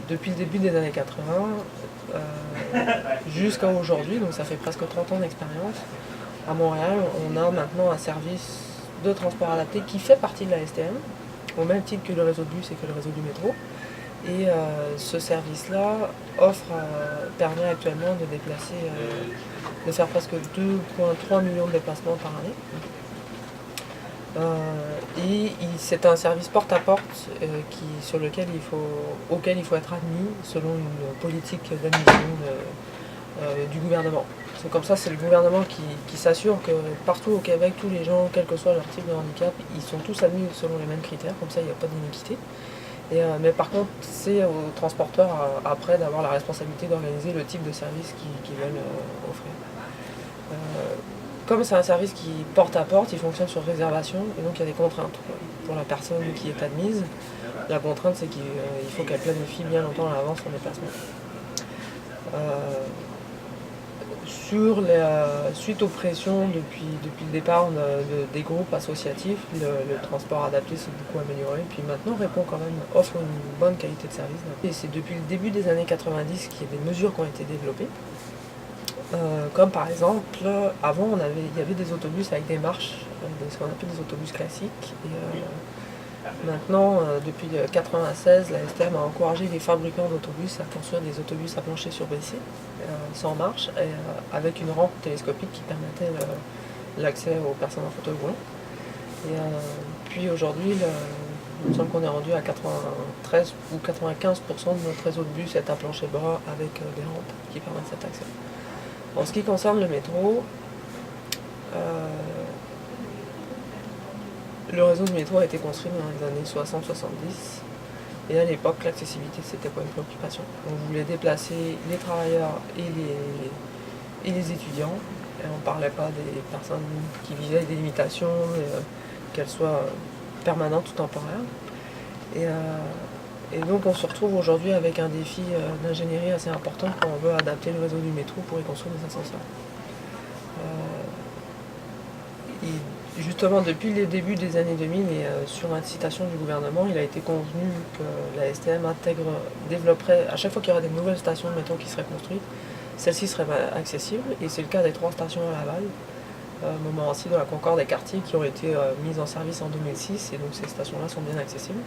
depuis le début des années 80 jusqu'à aujourd'hui, donc ça fait presque 30 ans d'expérience, à Montréal, on a maintenant un service de transport adapté qui fait partie de la STM, au même titre que le réseau de bus et que le réseau du métro. Et ce service-là permet actuellement de faire presque 2,3 millions de déplacements par année. C'est un service porte-à-porte auquel il faut être admis selon une politique d'admission du gouvernement. C'est comme ça, c'est le gouvernement qui s'assure que partout au Québec, tous les gens, quel que soit leur type de handicap, ils sont tous admis selon les mêmes critères, comme ça il n'y a pas d'iniquité. Mais par contre, c'est aux transporteurs après d'avoir la responsabilité d'organiser le type de service qu'ils veulent offrir. Comme c'est un service qui porte à porte, il fonctionne sur réservation et donc il y a des contraintes pour la personne qui est admise. La contrainte, c'est qu'il faut qu'elle planifie bien longtemps à l'avance son déplacement. Suite aux pressions depuis le départ des groupes associatifs, le transport adapté s'est beaucoup amélioré, puis maintenant offre une bonne qualité de service. Et c'est depuis le début des années 90 qu'il y a des mesures qui ont été développées. Comme par exemple, avant il y avait des autobus avec des marches, ce qu'on appelle des autobus classiques. Maintenant, depuis 1996, la STM a encouragé les fabricants d'autobus à construire des autobus à plancher surbaissé, sans marche, avec une rampe télescopique qui permettait l'accès aux personnes en fauteuil roulant. Puis aujourd'hui, il me semble qu'on est rendu à 93 ou 95% de notre réseau de bus est à plancher bas avec des rampes qui permettent cet accès. En ce qui concerne le métro, le réseau de métro a été construit dans les années 60-70 et à l'époque l'accessibilité c'était pas une préoccupation. On voulait déplacer les travailleurs et les étudiants et on ne parlait pas des personnes qui vivaient des limitations, qu'elles soient permanentes ou temporaires. Et donc on se retrouve aujourd'hui avec un défi d'ingénierie assez important quand on veut adapter le réseau du métro pour y construire des ascenseurs. Justement, depuis les débuts des années 2000 et sur incitation du gouvernement, il a été convenu que la STM développerait, à chaque fois qu'il y aurait des nouvelles stations de métro qui seraient construites, celles-ci seraient accessibles. Et c'est le cas des 3 stations à Laval, Montmorency, dans la Concorde et Cartier, qui ont été mises en service en 2006. Et donc ces stations-là sont bien accessibles.